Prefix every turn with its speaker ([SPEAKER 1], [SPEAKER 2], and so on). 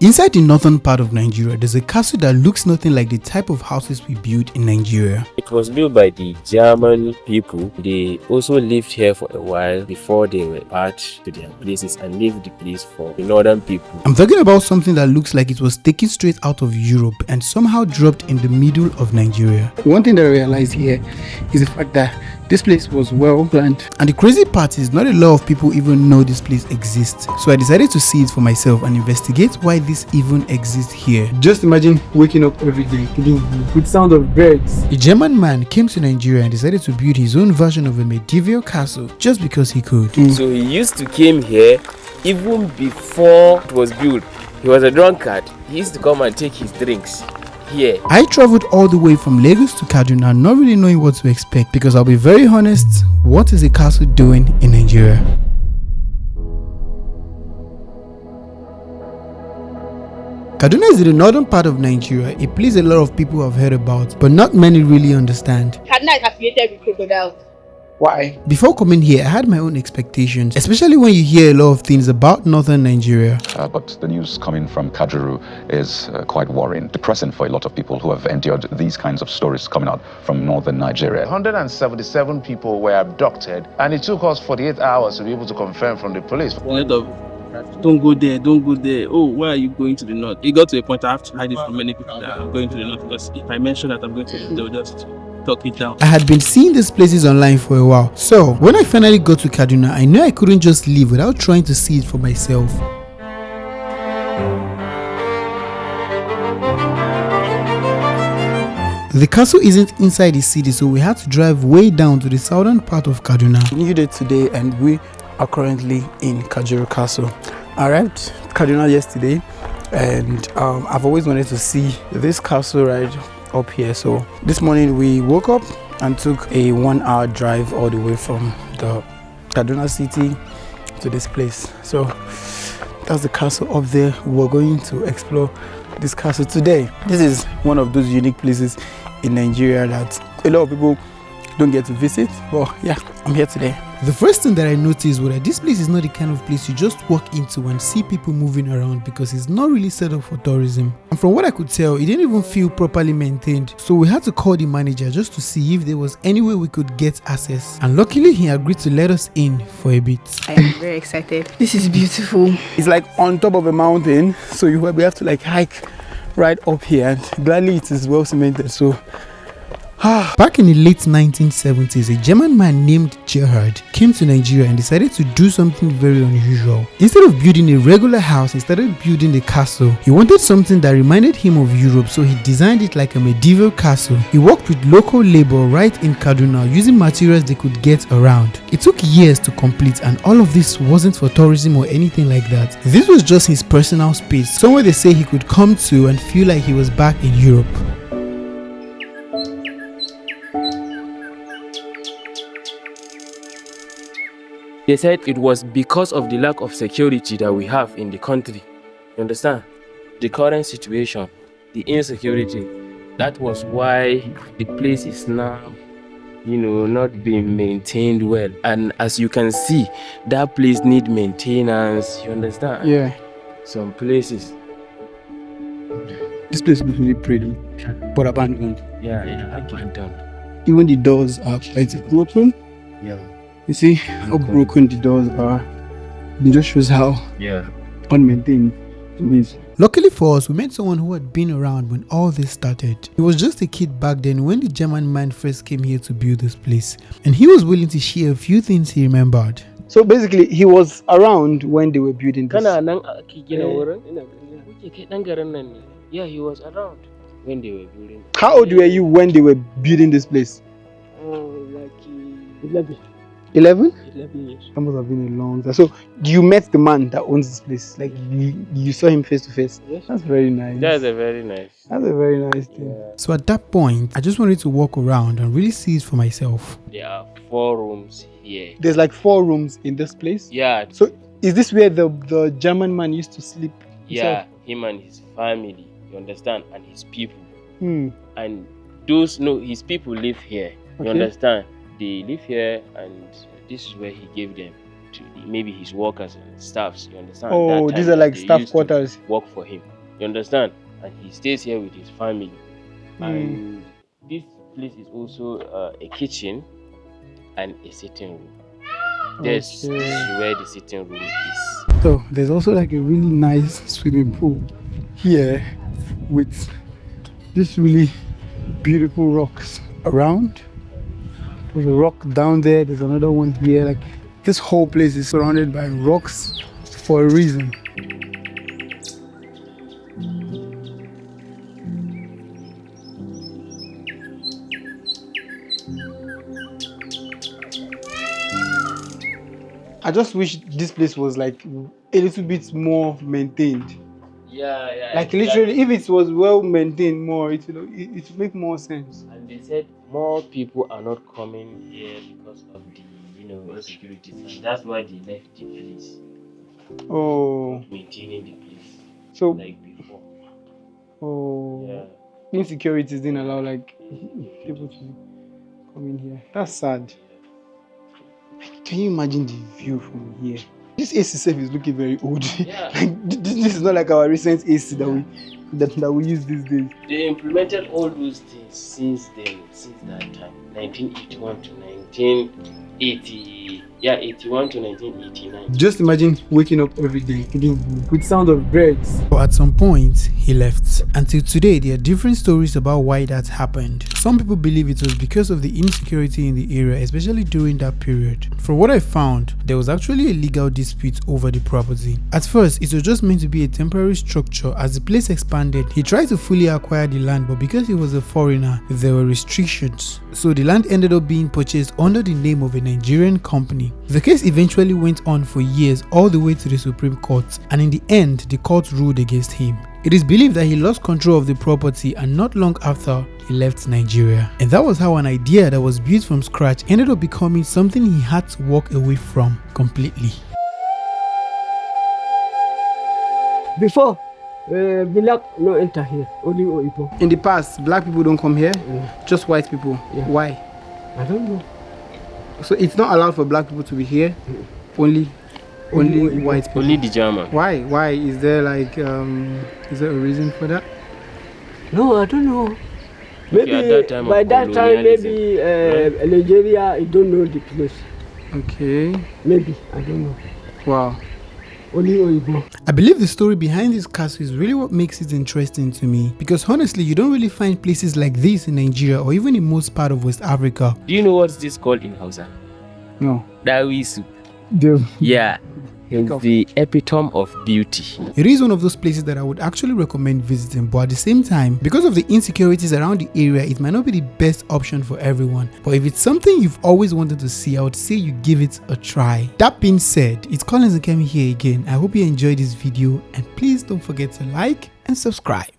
[SPEAKER 1] Inside the northern part of Nigeria, there's a castle that looks nothing like the type of houses we build in Nigeria.
[SPEAKER 2] It was built by the German people. They also lived here for a while before they were back to their places and left the place for the northern people.
[SPEAKER 1] I'm talking about something that looks like it was taken straight out of Europe and somehow dropped in the middle of Nigeria.
[SPEAKER 3] One thing that I realized here is the fact that this place was well planned.
[SPEAKER 1] And the crazy part is not a lot of people even know this place exists. So I decided to see it for myself and investigate why this even exists here.
[SPEAKER 3] Just imagine waking up every day with sound of birds.
[SPEAKER 1] A German man came to Nigeria and decided to build his own version of a medieval castle just because he could.
[SPEAKER 2] So he used to came here even before it was built. He was a drunkard. He used to come and take his drinks here.
[SPEAKER 1] I traveled all the way from Lagos to Kaduna not really knowing what to expect, because I'll be very honest, what is a castle doing in Nigeria? Kaduna is in the northern part of Nigeria, a place a lot of people have heard about, but not many really understand.
[SPEAKER 4] Kaduna is affiliated with crocodiles.
[SPEAKER 3] Why?
[SPEAKER 1] Before coming here, I had my own expectations, especially when you hear a lot of things about northern Nigeria.
[SPEAKER 5] But the news coming from Kajuru is quite worrying, depressing for a lot of people who have endured these kinds of stories coming out from northern Nigeria.
[SPEAKER 6] 177 people were abducted, and it took us 48 hours to be able to confirm from the police.
[SPEAKER 7] Don't go there, don't go there. Oh, why are you going to the north? It got to a point I have to hide it from many people that I'm going to the north, because if I mention that I'm going to the north, they'll just talk it down.
[SPEAKER 1] I had been seeing these places online for a while, so when I finally got to Kaduna, I knew I couldn't just leave without trying to see it for myself. The castle isn't inside the city, so we had to drive way down to the southern part of Kaduna.
[SPEAKER 3] New day today, and we are currently in Kajuru Castle. I arrived Kaduna yesterday, and I've always wanted to see this castle right up here. So this morning we woke up and took a 1-hour drive all the way from the Kaduna city to this place. So that's the castle up there. We're going to explore this castle today. This is one of those unique places in Nigeria that a lot of people don't get to visit, but yeah, I'm here today.
[SPEAKER 1] The first thing that I noticed was that this place is not the kind of place you just walk into and see people moving around, because it's not really set up for tourism. And from what I could tell, it didn't even feel properly maintained. So we had to call the manager just to see if there was any way we could get access. And luckily he agreed to let us in for a bit.
[SPEAKER 4] I am very excited. This is beautiful.
[SPEAKER 3] It's like on top of a mountain, so we have to like hike right up here, and gladly it is well cemented. So
[SPEAKER 1] back in the late 1970s, a German man named Gerhard came to Nigeria and decided to do something very unusual. Instead of building a regular house, he started building a castle. He wanted something that reminded him of Europe, so he designed it like a medieval castle. He worked with local labor right in Kaduna using materials they could get around. It took years to complete, and all of this wasn't for tourism or anything like that. This was just his personal space, somewhere they say he could come to and feel like he was back in Europe.
[SPEAKER 2] They said it was because of the lack of security that we have in the country. You understand? The current situation, the insecurity, that was why the place is now, not being maintained well. And as you can see, that place need maintenance. You understand?
[SPEAKER 3] yeah,
[SPEAKER 2] Some places.
[SPEAKER 3] this place looks really pretty, but abandoned.
[SPEAKER 2] Yeah, I can done.
[SPEAKER 3] Even the doors are quite open.
[SPEAKER 2] Yeah.
[SPEAKER 3] You see how broken the doors are. It just shows how unmaintained it is.
[SPEAKER 1] Luckily for us, we met someone who had been around when all this started. He was just a kid back then when the German man first came here to build this place, and he was willing to share a few things he remembered.
[SPEAKER 3] So basically, he was around when they were building this.
[SPEAKER 2] Yeah, he was around when they were building.
[SPEAKER 3] How old were you when they were building this place?
[SPEAKER 7] Like 11.
[SPEAKER 3] 11?
[SPEAKER 7] 11 years.
[SPEAKER 3] That must have been a long time. So you met the man that owns this place? Like you saw him face to face?
[SPEAKER 7] Yes.
[SPEAKER 3] That's very nice.
[SPEAKER 2] That's a very nice.
[SPEAKER 3] That's a very nice thing.
[SPEAKER 1] So at that point, I just wanted to walk around and really see it for myself.
[SPEAKER 2] There are 4 rooms here.
[SPEAKER 3] There's like 4 rooms in this place?
[SPEAKER 2] Yeah.
[SPEAKER 3] So is this where the German man used to sleep
[SPEAKER 2] Yeah,
[SPEAKER 3] himself?
[SPEAKER 2] him and his family, you understand, and his people.
[SPEAKER 3] Hmm.
[SPEAKER 2] And his people live here. You
[SPEAKER 3] Okay.
[SPEAKER 2] understand? They live here, and this is where he gave them maybe his workers and staffs. You understand?
[SPEAKER 3] Oh,
[SPEAKER 2] That
[SPEAKER 3] these
[SPEAKER 2] time
[SPEAKER 3] are like
[SPEAKER 2] they
[SPEAKER 3] staff
[SPEAKER 2] used to
[SPEAKER 3] quarters.
[SPEAKER 2] work for him. You understand? And he stays here with his family. And this place is also a kitchen and a sitting room. This is where the sitting room is.
[SPEAKER 3] So there's also like a really nice swimming pool here with this really beautiful rocks around. There's a rock down there, there's another one here. Like this whole place is surrounded by rocks for a reason. I just wish this place was like a little bit more maintained.
[SPEAKER 2] Yeah.
[SPEAKER 3] Like literally, if it was well maintained more, it would make more sense.
[SPEAKER 2] And they said more people are not coming here because of the insecurity. And that's why they left the place.
[SPEAKER 3] Oh.
[SPEAKER 2] Maintaining the place.
[SPEAKER 3] So
[SPEAKER 2] like before.
[SPEAKER 3] Oh.
[SPEAKER 2] Yeah.
[SPEAKER 3] Insecurities didn't allow like people to come in here. That's sad. Can you imagine the view from here? This AC safe is looking very old.
[SPEAKER 2] Yeah.
[SPEAKER 3] Like this is not like our recent AC that we use these days.
[SPEAKER 2] They implemented all those things since that time, 1981 to 1980. Yeah, 81 to 1989.
[SPEAKER 3] Just imagine waking up every day with sound of birds.
[SPEAKER 1] But at some point, he left. Until today, there are different stories about why that happened. Some people believe it was because of the insecurity in the area, especially during that period. From what I found, there was actually a legal dispute over the property. At first, it was just meant to be a temporary structure. As the place expanded, he tried to fully acquire the land, but because he was a foreigner, there were restrictions. So the land ended up being purchased under the name of a Nigerian company. The case eventually went on for years, all the way to the Supreme Court, and in the end, the court ruled against him. It is believed that he lost control of the property, and not long after, he left Nigeria. And that was how an idea that was built from scratch ended up becoming something he had to walk away from completely.
[SPEAKER 8] Before, black no enter here, only Oipo.
[SPEAKER 3] In the past, black people don't come here, just white people.
[SPEAKER 8] Yeah.
[SPEAKER 3] Why?
[SPEAKER 8] I don't know.
[SPEAKER 3] So it's not allowed for black people to be here, only white people.
[SPEAKER 2] Only the German.
[SPEAKER 3] Why? Why is there like is there a reason for that?
[SPEAKER 8] No, I don't know.
[SPEAKER 2] Okay,
[SPEAKER 8] Maybe
[SPEAKER 2] at that time
[SPEAKER 8] by
[SPEAKER 2] of
[SPEAKER 8] that time, maybe
[SPEAKER 2] colonialism,
[SPEAKER 8] Nigeria, you don't know the place.
[SPEAKER 3] Okay.
[SPEAKER 8] Maybe I don't know.
[SPEAKER 3] Wow.
[SPEAKER 8] Only Oibo.
[SPEAKER 1] I believe the story behind this castle is really what makes it interesting to me, because honestly, you don't really find places like this in Nigeria or even in most part of West Africa.
[SPEAKER 2] Do you know what's this called in Hausa?
[SPEAKER 3] No.
[SPEAKER 2] Dawisu.
[SPEAKER 3] The
[SPEAKER 2] Yeah. It's the epitome of beauty.
[SPEAKER 1] It is one of those places that I would actually recommend visiting, but at the same time, because of the insecurities around the area, it might not be the best option for everyone. But if it's something you've always wanted to see, I would say you give it a try. That being said, it's Collins and Kemi here again. I hope you enjoyed this video, and please don't forget to like and subscribe.